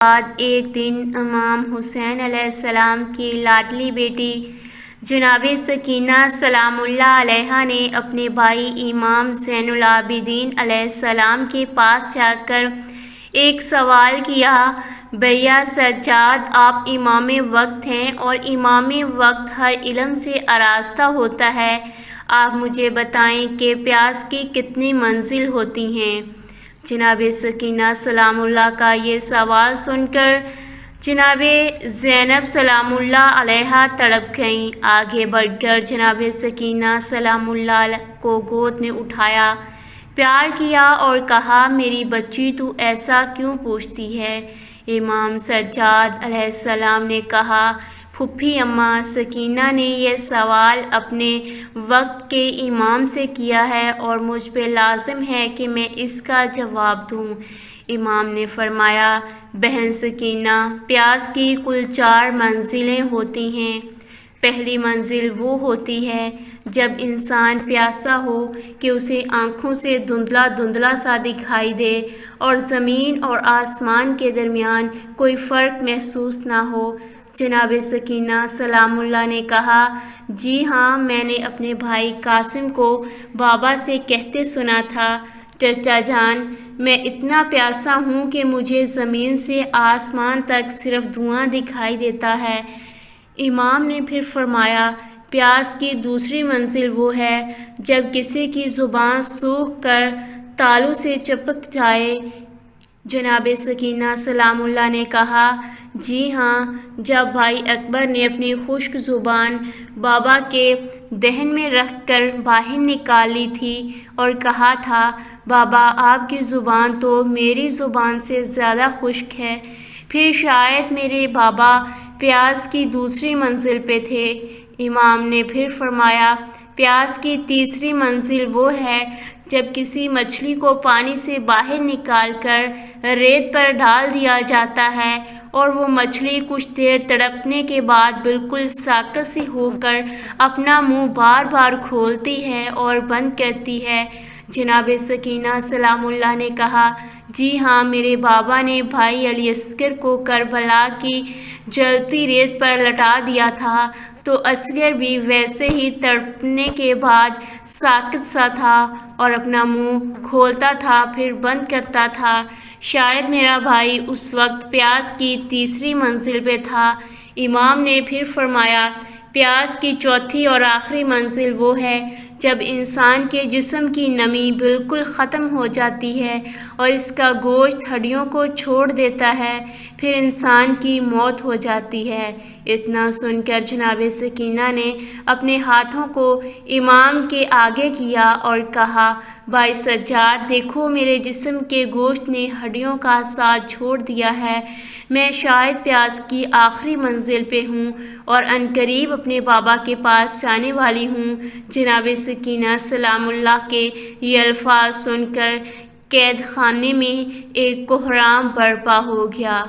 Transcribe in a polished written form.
بعد ایک دن امام حسین علیہ السلام کی لاڈلی بیٹی جناب سکینہ سلام اللہ علیہا نے اپنے بھائی امام زین العابدین علیہ السلام کے پاس جا کر ایک سوال کیا، بھیا سجاد، آپ امام وقت ہیں اور امام وقت ہر علم سے آراستہ ہوتا ہے، آپ مجھے بتائیں کہ پیاس کی کتنی منزل ہوتی ہیں؟ جناب سکینہ سلام اللہ کا یہ سوال سن کر جناب زینب سلام اللہ علیہا تڑپ گئیں۔ آگے بڑھ کر جناب سکینہ سلام اللہ کو گود میں اٹھایا، پیار کیا اور کہا، میری بچی تو ایسا کیوں پوچھتی ہے؟ امام سجاد علیہ السلام نے کہا، پھوپھی اماں، سکینہ نے یہ سوال اپنے وقت کے امام سے کیا ہے اور مجھ پہ لازم ہے کہ میں اس کا جواب دوں۔ امام نے فرمایا، بہن سکینہ، پیاس کی کل 4 منزلیں ہوتی ہیں۔ پہلی منزل وہ ہوتی ہے جب انسان پیاسا ہو کہ اسے آنکھوں سے دھندلا دھندلا سا دکھائی دے اور زمین اور آسمان کے درمیان کوئی فرق محسوس نہ ہو۔ جناب سکینہ سلام اللہ نے کہا، جی ہاں، میں نے اپنے بھائی قاسم کو بابا سے کہتے سنا تھا، چچا جان، میں اتنا پیاسا ہوں کہ مجھے زمین سے آسمان تک صرف دھواں دکھائی دیتا ہے۔ امام نے پھر فرمایا، پیاس کی دوسری منزل وہ ہے جب کسی کی زبان سوکھ کر تالو سے چپک جائے۔ جناب سکینہ سلام اللہ نے کہا، جی ہاں، جب بھائی اکبر نے اپنی خشک زبان بابا کے دہن میں رکھ کر باہر نکالی تھی اور کہا تھا، بابا آپ کی زبان تو میری زبان سے زیادہ خشک ہے، پھر شاید میرے بابا پیاس کی دوسری منزل پہ تھے۔ امام نے پھر فرمایا، پیاس کی تیسری منزل وہ ہے جب کسی مچھلی کو پانی سے باہر نکال کر ریت پر ڈال دیا جاتا ہے اور وہ مچھلی کچھ دیر تڑپنے کے بعد بالکل ساکت سی ہو کر اپنا منہ بار بار کھولتی ہے اور بند کرتی ہے۔ جناب سکینہ سلام اللہ نے کہا، جی ہاں، میرے بابا نے بھائی علی اصغر کو کربلا کی جلتی ریت پر لٹا دیا تھا تو اصغر بھی ویسے ہی تڑپنے کے بعد ساکت سا تھا اور اپنا منہ کھولتا تھا پھر بند کرتا تھا۔ شاید میرا بھائی اس وقت پیاس کی تیسری منزل پہ تھا۔ امام نے پھر فرمایا، پیاس کی چوتھی اور آخری منزل وہ ہے جب انسان کے جسم کی نمی بالکل ختم ہو جاتی ہے اور اس کا گوشت ہڈیوں کو چھوڑ دیتا ہے، پھر انسان کی موت ہو جاتی ہے۔ اتنا سن کر جناب سکینہ نے اپنے ہاتھوں کو امام کے آگے کیا اور کہا، بھائی سجاد، دیکھو، میرے جسم کے گوشت نے ہڈیوں کا ساتھ چھوڑ دیا ہے، میں شاید پیاس کی آخری منزل پہ ہوں اور عنقریب اپنے بابا کے پاس جانے والی ہوں۔ جناب سکینہ سلام اللہ کے یہ الفاظ سن کر قید خانے میں ایک کہرام برپا ہو گیا۔